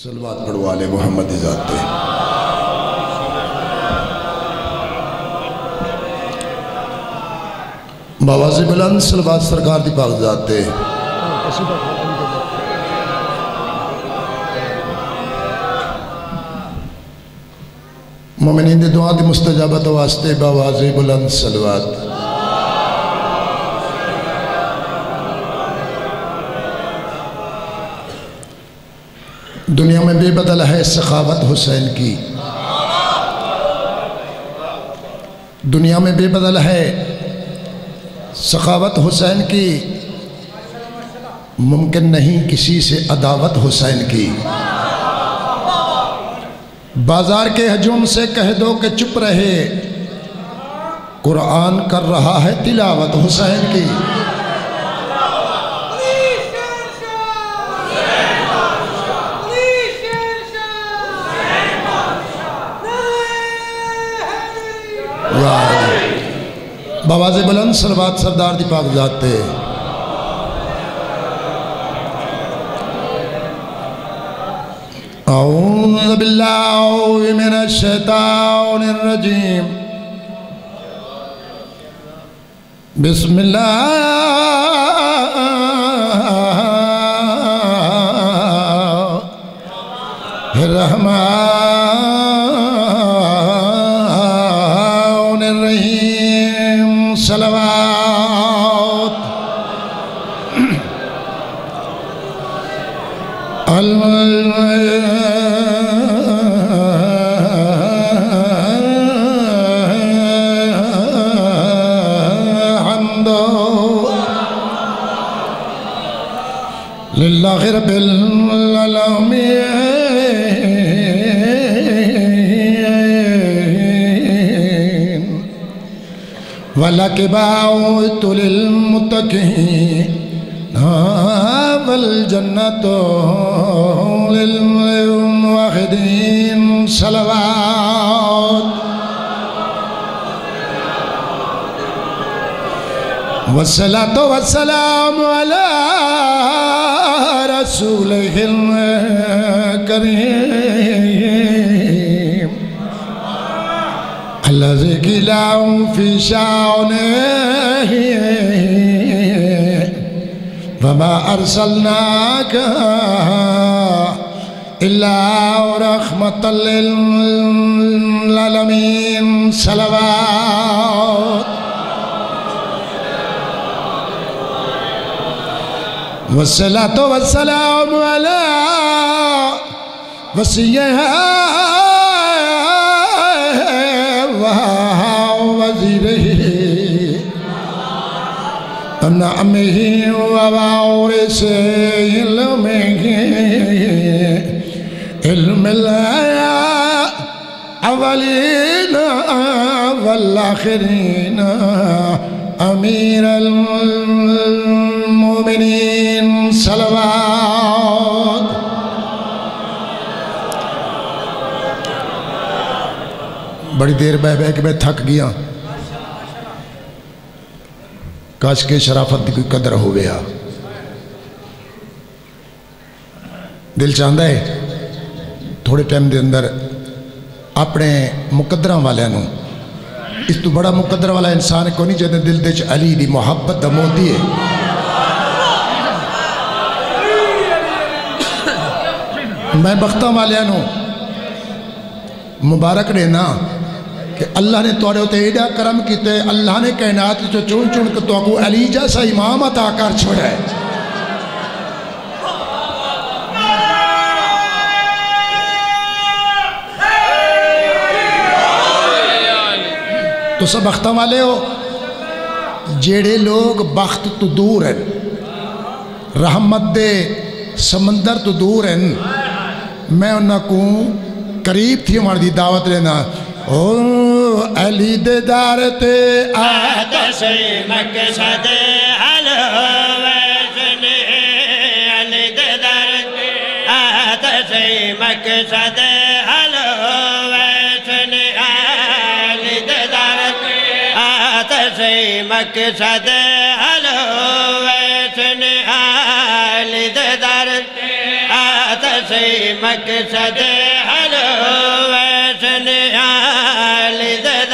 صلوات پڑھو آل محمد ذات پہ۔ باواز بلند صلوات سرکار دی پاک ذات پہ۔ مومنین دی دعا دی مستجابت واسطے باواز بلند صلوات۔ دنیا میں بے بدل ہے سخاوت حسین کی، دنیا میں بے بدل ہے سخاوت حسین کی، ممکن نہیں کسی سے عداوت حسین کی۔ بازار کے ہجوم سے کہہ دو کہ چپ رہے، قرآن کر رہا ہے تلاوت حسین کی۔ باواز بلند صلوات سردار دی پاک ذات پہ۔ اعوذ باللہ من الشیطان الرجیم، بسم اللہ الرحمن الرحیم، صلوات الحمد للہ رب العالمین، وَلَقِبَعُتُ لِلْمُتَّقِينَ وَالْجَنَّةُ لِلْمُوَحِّدِينَ، صلوات والصلاة والسلام على رسوله الكريم الذي قيله في شأنه وما أرسلناك إلا رحمة للعالمين، صلوات والصلاة والسلام على وصيها ووزيره ونعمه ووارث علمه، علم الأولين والآخرين، أمير المؤمنين، صلوات بڑی دیر بہ کے میں تھک گیا، کاش کے شرافت کی کوئی قدر ہو گیا۔ دل چاہتا ہے تھوڑے ٹائم دے اندر اپنے مقدرہ والوں، اس تو بڑا مقدر والا انسان کو نہیں چاہتے دل دے علی دی محبت دا موتی ہے۔ میں بختہ والوں مبارک دینا کہ اللہ نے توڑے ہوتے ایڈا کرم کیتے، اللہ نے کائنات جو چون چون کے تو کو علی جیسا امام عطا کر چھوڑا ہے۔ تو سب بختہ والے ہو جیڑے لوگ بخت تو دور ہیں، رحمت دے سمندر تو دور ہیں، میں انہاں کو قریب تھی ہماری دی دعوت لینا۔ او علی دے دار تے آتا سی مقصد حلویسن، علی دے دار تے آتا سی مقصد حلویسن، علی دے دار تے آتا سی مقصد حلویسن، علی دے دار تے آتا سی سی مقصد حلو ویسنے علی درد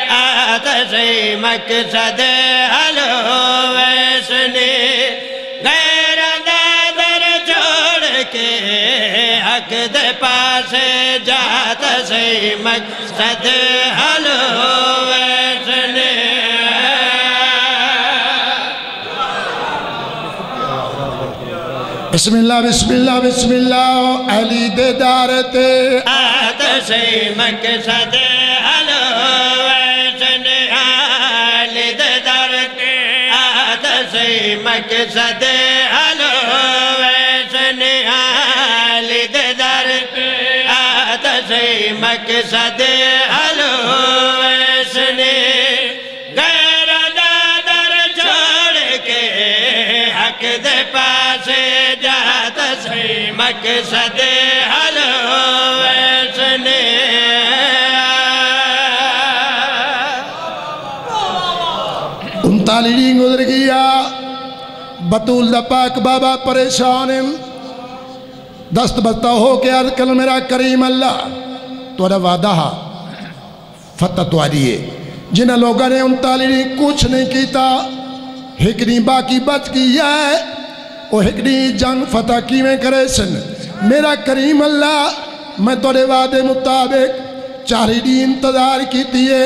آتا سی مقصد حلو ویسنے غیر نادر چھوڑ کے حق دے پاس جاتا سی مقصد حلو ویسنے بسم اللہ بسم اللہ بسم اللہ علی دے دارتے آتا سی مقصد حلو ویسنے علی دے دارتے آتا سی مقصد حلو ویسنے علی دے دارتے آتا سی مقصد حلو ویسنے غیر نادر چھوڑ کے حق دے پاس جاتا سی مقصد حلو ویسنے انتالی دن گزر گیا بطول دا پاک بابا پریشان دست بستا ہو کے عرض کر میرا کریم اللہ توڑا وعدہ فتح تو آئیے جنہ لوگوں نے انتالی دن کچھ نہیں کیتا ہکڑی باقی بچ گیا ہے وہ ہکڑی جنگ فتح کی میں کرے سن میرا کریم اللہ میں توڑے وعدے مطابق 4 دن انتظار کی تیئے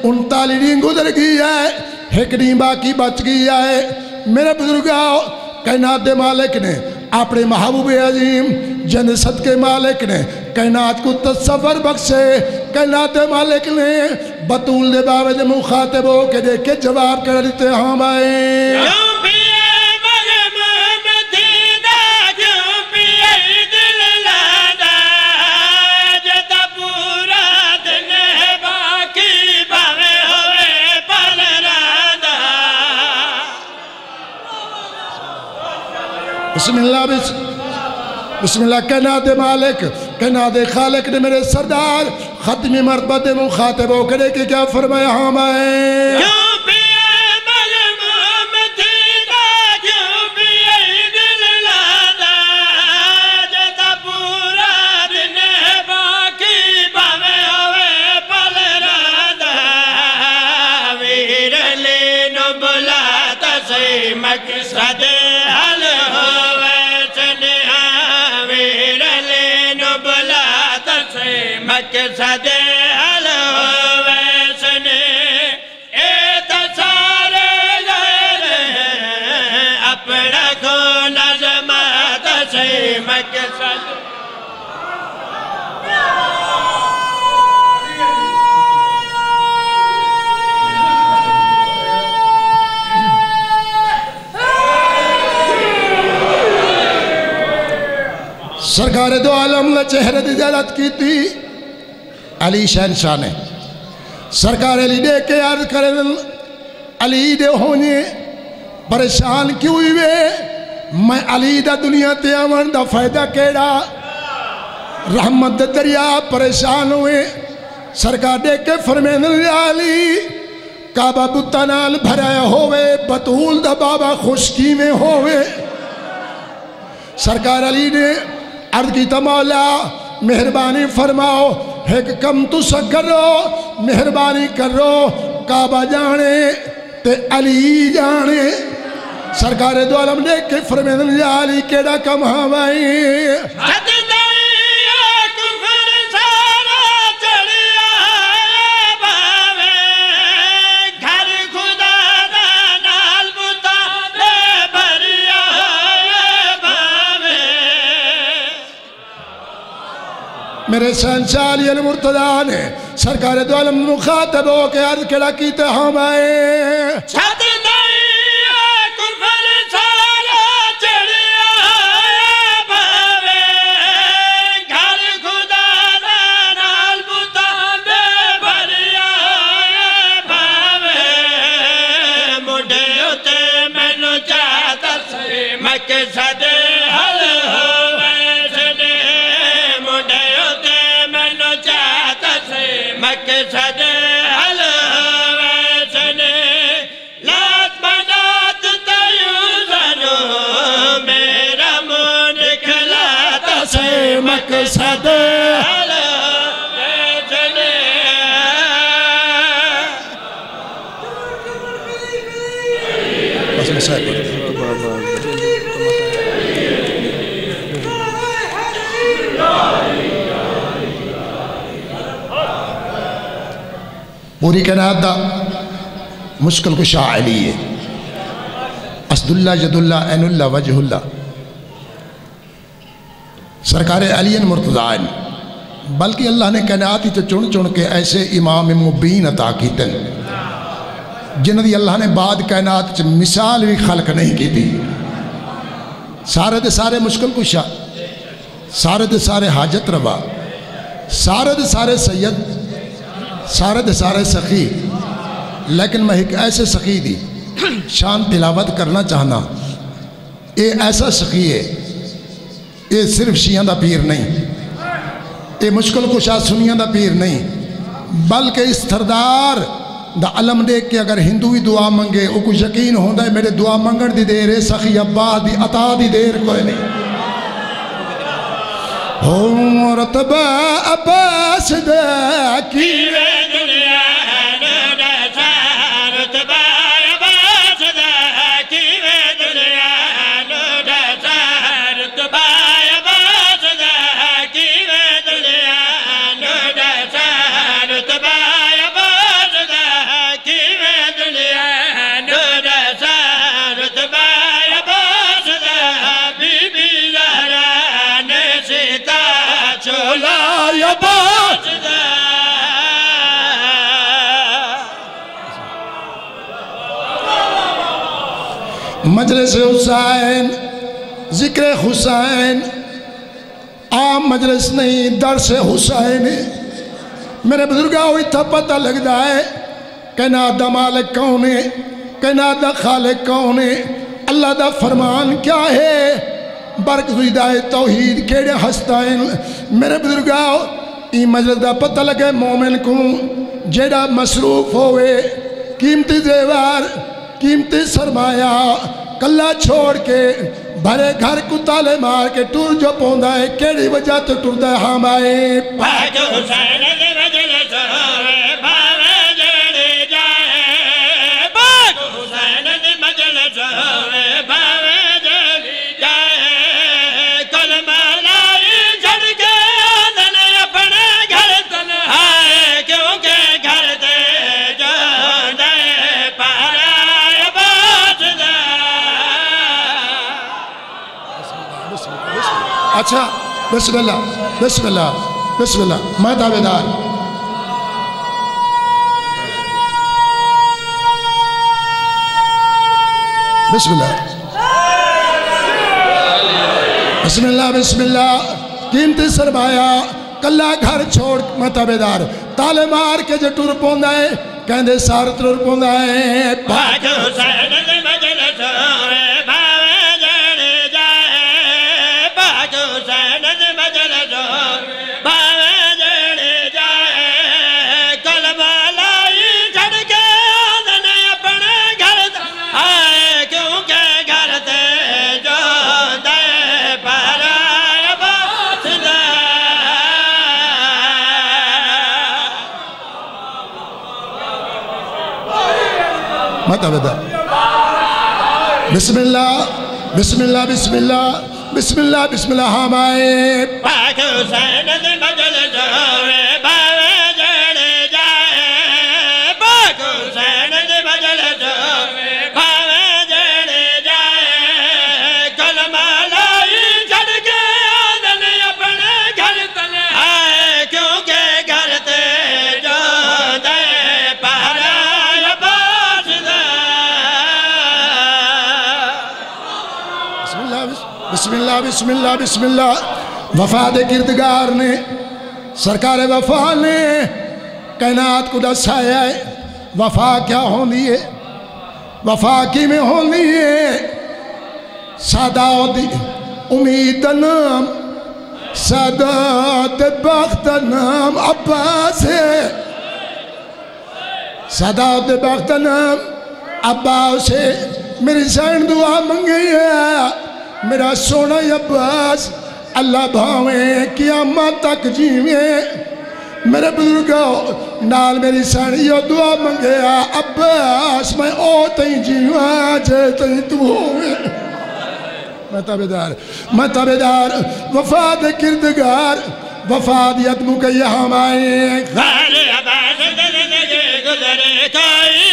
39 دن گزر گیا ہے ہکڑی باقی بچ گیا ہے میرے بزرگاؤ کائنات دے مالک نے اپنے محبوب عظیم جن صدقے مالک نے کائنات کو تصور بخشے کائنات دے مالک نے بطول دے بابے دے مخاطب ہو کے دے کے جواب کر دیتے ہاں بھائی بسم اللہ بسم اللہ کائنات مالک کائنات خالق نے میرے سردار ختمی مرتبہ دے مخاطب ہو کرے کہ کیا فرمایا ہاں میں مقصد حلو ویسنے ویر لینو بلاتا سی مقصد حلو ویسنے ایتا سارے غیر اپنا کو نظماتا سی مقصد سرکار دو عالم نے چہرے دی زیارت کی تھی علی شہنشاہ نے سرکار علی دے کے عرض کریں علی دے ہونے پریشان کیوں ہوئے میں علی دا دنیا تے آمن دا فائدہ کیڑا رحمت دا دریا پریشان ہوئے سرکار دے کے فرمین علی کعبہ بتانال بھرایا ہوئے بطول دا بابا خشکی میں ہوئے سرکار علی نے عرض کی مولا مہربانی فرماؤ ایک کم تو کرو مہربانی کرو کعبہ جانے تے علی جانے سرکار دو عالم دیکھ کے فرمین علی کیڑا کم ہمائی میرے شہنشاہ علی المرتضیٰ نے سرکار دو عالم مخاطب ہو کے عرض کیڑا کیتے ہمائے چھت دائیے کفر سارا چڑیا بھاوے گھر خدا نال بتا بے بھریا بھاوے مڈے ہوتے میں نو چاہتا سی مقصد مقصد حلو ویسنے لات بنات تیوزنو میرا من کھلاتا سے مقصد پوری کائنات دا مشکل کشا علی ہے، اسد اللہ جد اللہ عین اللہ وجہ اللہ، سرکار علی مرتضیٰ، بلکہ اللہ نے کائنات ہی تو چن چن کے ایسے امام مبین عطا کیتے جنہ دی اللہ نے بعد کائنات مثال بھی خلق نہیں کی تھی۔ سارے دے سارے مشکل کشا، سارے دے سارے حاجت روا، سارے دے سارے سید، سارے دے سارے سخی، لیکن میں ایک ایسے سخی دی شان تلاوت کرنا چاہنا۔ اے ایسا سخی ہے، اے صرف شیعہ دا پیر نہیں، اے مشکل کشا سنیاں دا پیر نہیں، بلکہ اس سردار دا علم دیکھ کے اگر ہندوی دعا منگے او کو یقین ہوندہ ہے میرے دعا منگن دی دیر ہے، سخی عباس دی عطا دی دیر کوئی نہیں۔ ہوں رتبہ عباس دا کیوے دنیا مجلس حسین، ذکر حسین، عام مجلس نہیں، درس حسین۔ میرے بزرگاں ہوئی تھا پتہ لگ جائے کائنات دا مالک کون ہے، کائنات دا خالق کون ہے، اللہ دا فرمان کیا ہے، برکت ہدایہ توحید کیڑے ہستائیں۔ میرے بزرگاں ای مجلس دا پتہ لگے مومن کو جیڑا مصروف ہوئے، قیمتی زیور، قیمتی سرمایہ کلہ چھوڑ کے بھرے گھر کو تالے مار کے ٹور جو پوندہ ہے، کیڑی وجہ تو ٹور دے ہم آئے پاک حسین دے مجلس ہوئے بھاوے جڑے جائے، پاک حسین دے مجلس ہوئے بھاوے جڑے جائے، کلمہ لائی جھڑ کے آدھن اپنے گھر تنہائے، کیونکہ گھر دے جو دے پارا اچھا بسم اللہ بسم اللہ بسم اللہ میں دعویدار بسم اللہ بسم اللہ بسم اللہ قیمتی سرمایہ کلہ گھر چھوڑ میں دعویدار تالے مار کے جو ٹور پوندہ ہے کہندے سار ٹور پوندہ ہے پاک حسین دے مجلس ہوئے بھاوے جڑے جائے، پاک حسین دے مجلس ہوئے بھاوے جڑے جائے، کلمہ لائی جھڑ کے آدھن اپنے گھر آئے، کیونکہ گھر دے جو دے پارا عباس دا۔ بسم اللہ بسم اللہ بسم اللہ بسم اللہ بسم اللہ ہم آئے پاک حسین دے مجلس ہوئے بھاوے جڑے جائے، پاک حسین دے مجلس ہوئے بھاوے جڑے جائے، کلمہ لائی جھڑ کے آدھن اپنے گھر تنہائے، کیونکہ گھر تے جو دے پارا عباس دا۔ بسم اللہ بسم اللہ بسم اللہ وفا دے گردگار نے سرکار وفا نے کائنات کو دسایا ہے وفا کیا ہوندی ہے، وفا کی میں ہوندی ہے، سادات امید نام سادات بخت نام عباس ہے، سادات بخت نام عباس ہے، میری سین دعا منگی ہے میرا سونا عباس اللہ بھاویں کی تک جیویں میرے بزرگوں نال میری سانی یہ دعا منگیا عباس میں او تئیں جیواں جے تئیں تو ہوئے میں تابدار وفاد کردگار وفاد یدمو کہ یہاں مائیں غالی عباس زندگی گزرے کائی